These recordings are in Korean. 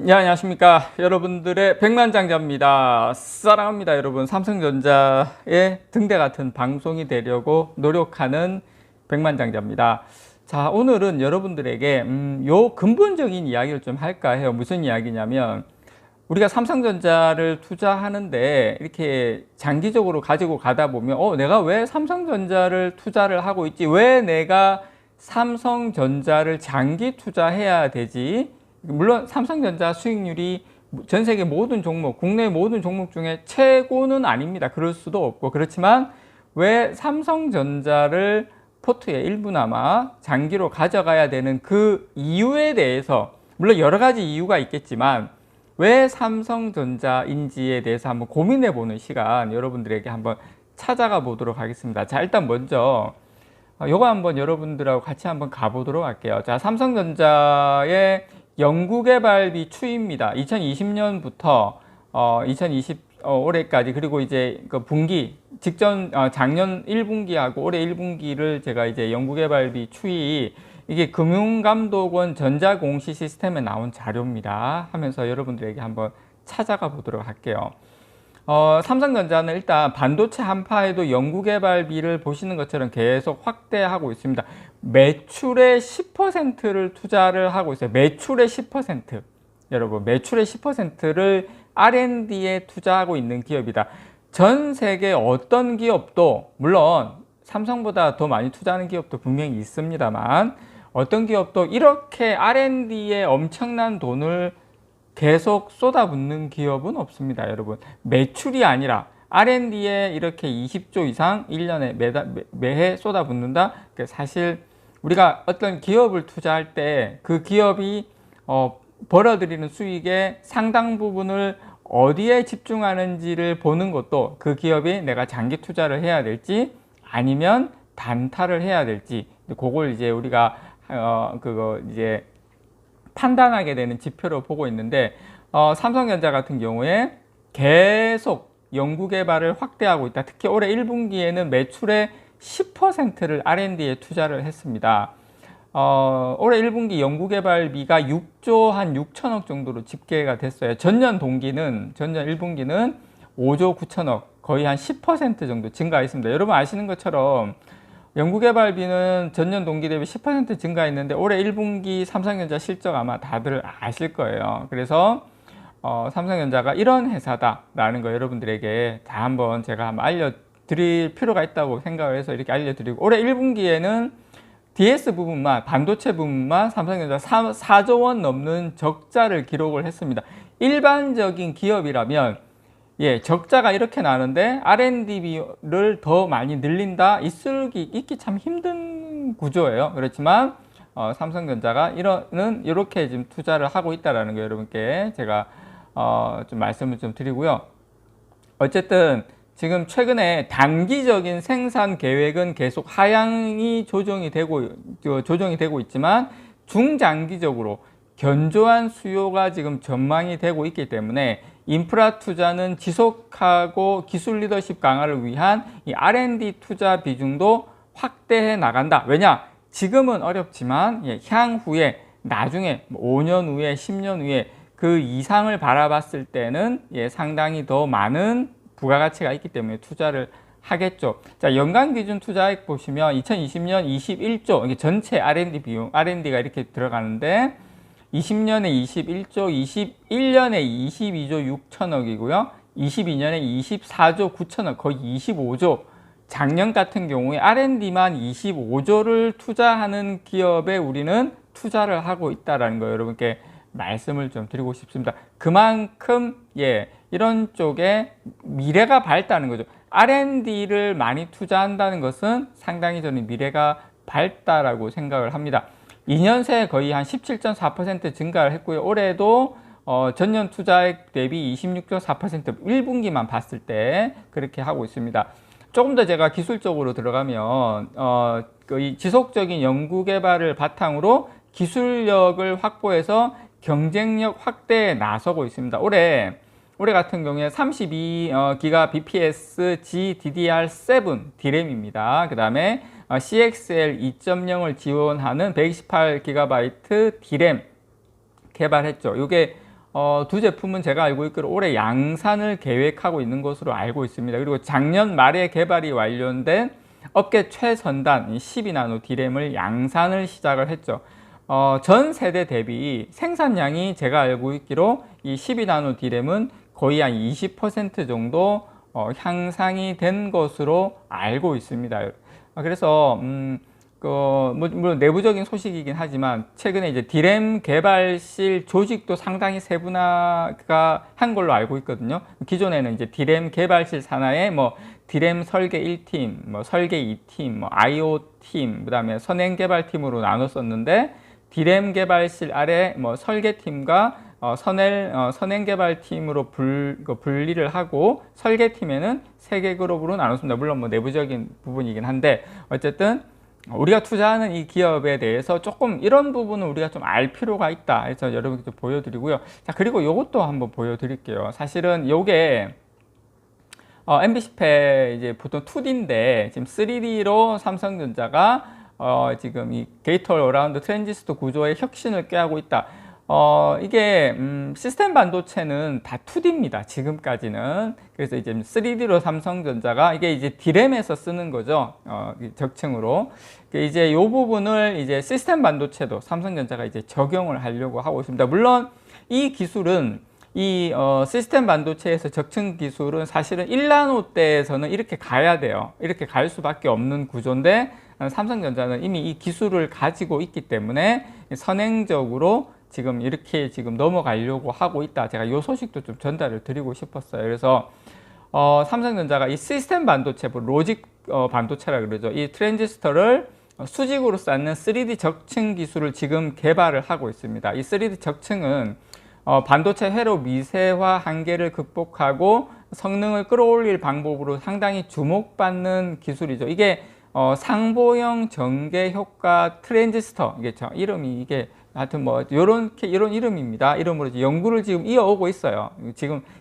네, 안녕하십니까. 여러분들의 백만장자입니다. 사랑합니다. 여러분, 삼성전자의 등대 같은 방송이 되려고 노력하는 백만장자입니다. 자, 오늘은 여러분들에게 요 근본적인 이야기를 좀 할까 해요. 무슨 이야기냐면, 우리가 삼성전자를 투자하는데 이렇게 장기적으로 가지고 가다 보면 내가 왜 삼성전자를 투자를 하고 있지? 왜 내가 삼성전자를 장기 투자해야 되지? 물론 삼성전자 수익률이 전 세계 모든 종목, 국내 모든 종목 중에 최고는 아닙니다. 그럴 수도 없고. 그렇지만 왜 삼성전자를 포트에 일부나마 장기로 가져가야 되는 그 이유에 대해서, 물론 여러 가지 이유가 있겠지만 왜 삼성전자인지에 대해서 한번 고민해 보는 시간 여러분들에게 한번 찾아가 보도록 하겠습니다. 자, 일단 먼저 요거 한번 여러분들하고 같이 한번 가보도록 할게요. 자, 삼성전자의 연구개발비 추이입니다. 2020년부터 2020 올해까지, 그리고 이제 그 분기 직전 작년 1분기하고 올해 1분기를 제가 이제 연구개발비 추이, 이게 금융감독원 전자공시 시스템에 나온 자료입니다 하면서 여러분들에게 한번 찾아가 보도록 할게요. 삼성전자는 일단 반도체 한파에도 연구개발비를 보시는 것처럼 계속 확대하고 있습니다. 매출의 10%를 투자를 하고 있어요. 매출의 10%. 여러분, 매출의 10%를 R&D에 투자하고 있는 기업이다. 전 세계 어떤 기업도, 물론 삼성보다 더 많이 투자하는 기업도 분명히 있습니다만, 어떤 기업도 이렇게 R&D에 엄청난 돈을 계속 쏟아붓는 기업은 없습니다. 여러분, 매출이 아니라 R&D에 이렇게 20조 이상 1년에 매해 쏟아붓는다. 사실 우리가 어떤 기업을 투자할 때 그 기업이 벌어들이는 수익의 상당 부분을 어디에 집중하는지를 보는 것도, 그 기업이 내가 장기 투자를 해야 될지 아니면 단타를 해야 될지, 그걸 이제 우리가 그거 이제 판단하게 되는 지표로 보고 있는데, 삼성전자 같은 경우에 계속 연구개발을 확대하고 있다. 특히 올해 1분기에는 매출의 10%를 R&D에 투자를 했습니다. 올해 1분기 연구개발비가 6조 한 6천억 정도로 집계가 됐어요. 전년 1분기는 5조 9천억, 거의 한 10% 정도 증가했습니다. 여러분 아시는 것처럼 연구개발비는 전년 동기 대비 10% 증가했는데 올해 1분기 삼성전자 실적 아마 다들 아실 거예요. 그래서 삼성전자가 이런 회사다라는 거 여러분들에게 다 한번 제가 한번 알려드릴 필요가 있다고 생각을 해서 이렇게 알려드리고, 올해 1분기에는 DS 부분만, 반도체 부분만 삼성전자 4조 원 넘는 적자를 기록을 했습니다. 일반적인 기업이라면 적자가 이렇게 나는데 R&D비를 더 많이 늘린다, 있기 참 힘든 구조예요. 그렇지만 삼성전자가 이렇게 지금 투자를 하고 있다는 거 여러분께 제가 좀 말씀을 좀 드리고요. 어쨌든 지금 최근에 단기적인 생산 계획은 계속 하향이 조정이 되고 있지만, 중장기적으로 견조한 수요가 지금 전망이 되고 있기 때문에 인프라 투자는 지속하고 기술 리더십 강화를 위한 이 R&D 투자 비중도 확대해 나간다. 왜냐? 지금은 어렵지만 향후에, 나중에 5년 후에 10년 후에 그 이상을 바라봤을 때는 상당히 더 많은 부가가치가 있기 때문에 투자를 하겠죠. 자, 연간 기준 투자액 보시면 2020년 21조, 이게 전체 R&D 비용, R&D가 이렇게 들어가는데 20년에 21조, 21년에 22조 6천억이고요. 22년에 24조 9천억, 거의 25조. 작년 같은 경우에 R&D만 25조를 투자하는 기업에 우리는 투자를 하고 있다는 거 여러분께 말씀을 좀 드리고 싶습니다. 그만큼 이런 쪽에 미래가 밝다는 거죠. R&D를 많이 투자한다는 것은 상당히 저는 미래가 밝다라고 생각을 합니다. 2년 새에 거의 한 17.4% 증가를 했고요. 올해도 전년 투자액 대비 26.4% 1분기만 봤을 때 그렇게 하고 있습니다. 조금 더 제가 기술적으로 들어가면 이 지속적인 연구개발을 바탕으로 기술력을 확보해서 경쟁력 확대에 나서고 있습니다. 올해 같은 경우에 32기가 BPS GDDR7 D램입니다. 그 다음에 CXL 2.0을 지원하는 128GB D램 개발했죠. 이게 두 제품은 제가 알고 있기로 올해 양산을 계획하고 있는 것으로 알고 있습니다. 그리고 작년 말에 개발이 완료된 업계 최전단 12나노 D램을 양산을 시작을 했죠. 전 세대 대비 생산량이 제가 알고 있기로 이 12나노 D램은 거의 한 20% 정도 향상이 된 것으로 알고 있습니다. 그래서 물론 내부적인 소식이긴 하지만 최근에 이제 D램 개발실 조직도 상당히 세분화가 한 걸로 알고 있거든요. 기존에는 이제 D램 개발실 산하에 뭐 D램 설계 1팀, 뭐 설계 2팀, 뭐 IO 팀, 그다음에 선행 개발팀으로 나눴었는데 D램 개발실 아래 뭐 설계팀과 선행 개발팀으로 분리를 하고 설계팀에는 3개 그룹으로 나눴습니다. 물론 뭐 내부적인 부분이긴 한데 어쨌든 우리가 투자하는 이 기업에 대해서 조금 이런 부분은 우리가 좀 알 필요가 있다 해서 여러분께 좀 보여드리고요. 자, 그리고 요것도 한번 보여드릴게요. 사실은 요게 MBC패 이제 보통 2D인데 지금 3D로 삼성전자가 지금 이 게이트 어라운드 트랜지스터 구조의 혁신을 꾀하고 있다. 이게 시스템 반도체는 다 2D입니다. 지금까지는. 그래서 이제 3D로 삼성전자가 이게 이제 D램에서 쓰는 거죠. 적층으로. 이제 요 부분을 이제 시스템 반도체도 삼성전자가 이제 적용을 하려고 하고 있습니다. 물론 이 기술은 이 시스템 반도체에서 적층 기술은 사실은 1나노대에서는 이렇게 가야 돼요. 이렇게 갈 수밖에 없는 구조인데 삼성전자는 이미 이 기술을 가지고 있기 때문에 선행적으로 지금 이렇게 지금 넘어가려고 하고 있다. 제가 이 소식도 좀 전달을 드리고 싶었어요. 그래서 삼성전자가 이 시스템 반도체, 로직 반도체라 그러죠. 이 트랜지스터를 수직으로 쌓는 3D 적층 기술을 지금 개발을 하고 있습니다. 이 3D 적층은 반도체 회로 미세화 한계를 극복하고 성능을 끌어올릴 방법으로 상당히 주목받는 기술이죠. 이게 상보형 전개 효과 트랜지스터, 이게 이름이 이게 하여튼 뭐 이런 이름입니다. 이름으로 연구를 지금 이어오고 있어요.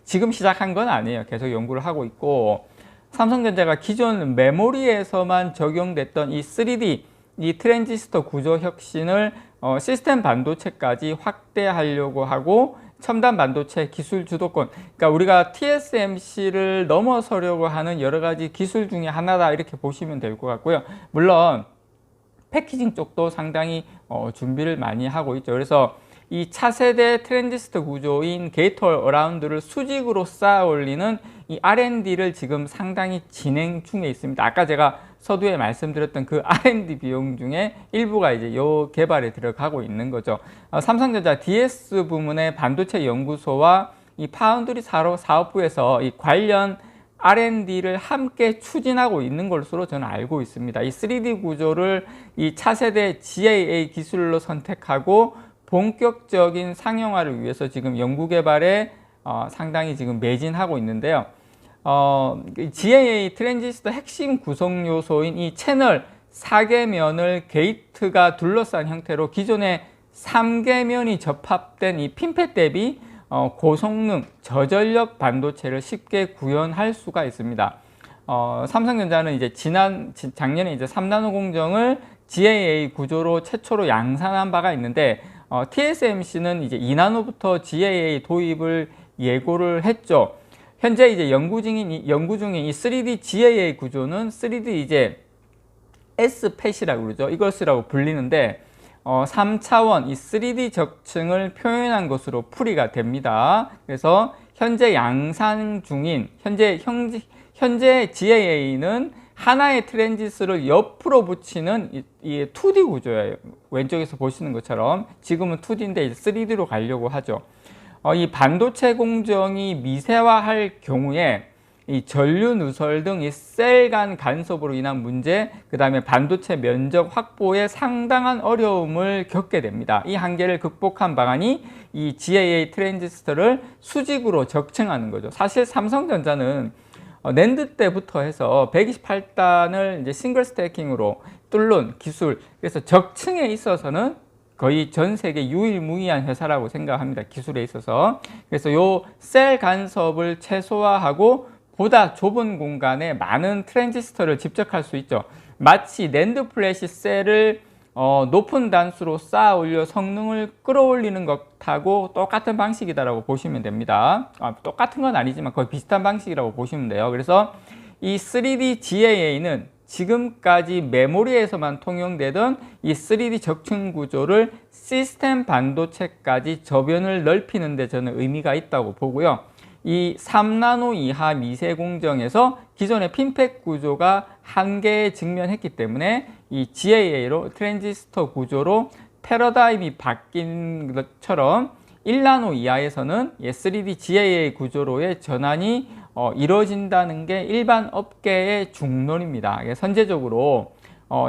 지금 시작한 건 아니에요. 계속 연구를 하고 있고 삼성전자가 기존 메모리에서만 적용됐던 이 3D 이 트랜지스터 구조 혁신을 시스템 반도체까지 확대하려고 하고 첨단 반도체 기술 주도권, 그러니까 우리가 TSMC를 넘어서려고 하는 여러 가지 기술 중에 하나다 이렇게 보시면 될 것 같고요. 물론 패키징 쪽도 상당히 준비를 많이 하고 있죠. 그래서 이 차세대 트랜지스터 구조인 게이트 어라운드를 수직으로 쌓아 올리는 이 R&D를 지금 상당히 진행 중에 있습니다. 아까 제가 서두에 말씀드렸던 그 R&D 비용 중에 일부가 이제 요 개발에 들어가고 있는 거죠. 삼성전자 DS 부문의 반도체 연구소와 이 파운드리 사업부에서 이 관련 R&D를 함께 추진하고 있는 것으로 저는 알고 있습니다. 이 3D 구조를 이 차세대 GAA 기술로 선택하고 본격적인 상용화를 위해서 지금 연구개발에 상당히 지금 매진하고 있는데요. GAA 트랜지스터 핵심 구성 요소인 이 채널 4개면을 게이트가 둘러싼 형태로 기존의 3개면이 접합된 이 핀팻 대비 고성능, 저전력 반도체를 쉽게 구현할 수가 있습니다. 삼성전자는 이제 작년에 이제 3나노 공정을 GAA 구조로 최초로 양산한 바가 있는데, TSMC는 이제 2나노부터 GAA 도입을 예고를 했죠. 현재 이제 연구 중인 이 3D GAA 구조는 3D 이제 SPAT이라고 그러죠. 이것이라고 불리는데, 3차원 이 3D 적층을 표현한 것으로 풀이가 됩니다. 그래서 현재 양산 중인 현재 GAA는 하나의 트랜지스터를 옆으로 붙이는 이 2D 구조예요. 왼쪽에서 보시는 것처럼 지금은 2D인데 이제 3D로 가려고 하죠. 이 반도체 공정이 미세화할 경우에 이 전류 누설 등 이 셀 간 간섭으로 인한 문제, 그 다음에 반도체 면적 확보에 상당한 어려움을 겪게 됩니다. 이 한계를 극복한 방안이 이 GAA 트랜지스터를 수직으로 적층하는 거죠. 사실 삼성전자는 낸드 때부터 해서 128단을 이제 싱글 스태킹으로 뚫는 기술, 그래서 적층에 있어서는 거의 전 세계 유일무이한 회사라고 생각합니다. 기술에 있어서. 그래서 요 셀 간섭을 최소화하고 보다 좁은 공간에 많은 트랜지스터를 집적할 수 있죠. 마치 낸드 플래시 셀을 높은 단수로 쌓아 올려 성능을 끌어올리는 것하고 똑같은 방식이다라고 보시면 됩니다. 똑같은 건 아니지만 거의 비슷한 방식이라고 보시면 돼요. 그래서 이 3D GAA는 지금까지 메모리에서만 통용되던 이 3D 적층 구조를 시스템 반도체까지 저변을 넓히는 데 저는 의미가 있다고 보고요. 이 3나노 이하 미세 공정에서 기존의 핀팩 구조가 한계에 직면했기 때문에 이 GAA로 트랜지스터 구조로 패러다임이 바뀐 것처럼 1나노 이하에서는 3D GAA 구조로의 전환이 이루어진다는 게 일반 업계의 중론입니다. 선제적으로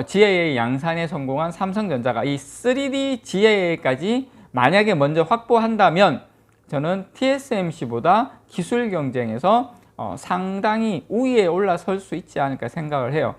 GAA 양산에 성공한 삼성전자가 이 3D GAA까지 만약에 먼저 확보한다면 저는 TSMC보다 기술 경쟁에서 상당히 우위에 올라설 수 있지 않을까 생각을 해요.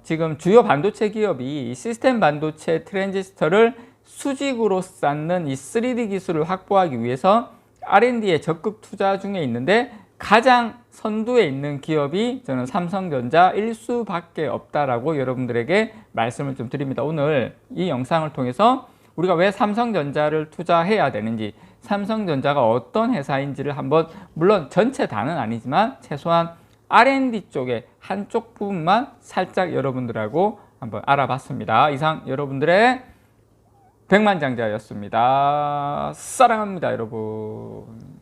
지금 주요 반도체 기업이 이 시스템 반도체 트랜지스터를 수직으로 쌓는 이 3D 기술을 확보하기 위해서 R&D에 적극 투자 중에 있는데 가장 선두에 있는 기업이 저는 삼성전자일 수밖에 없다라고 여러분들에게 말씀을 좀 드립니다. 오늘 이 영상을 통해서 우리가 왜 삼성전자를 투자해야 되는지, 삼성전자가 어떤 회사인지를 한번, 물론 전체 다는 아니지만 최소한 R&D 쪽에 한쪽 부분만 살짝 여러분들하고 한번 알아봤습니다. 이상 여러분들의 백만장자였습니다. 사랑합니다, 여러분.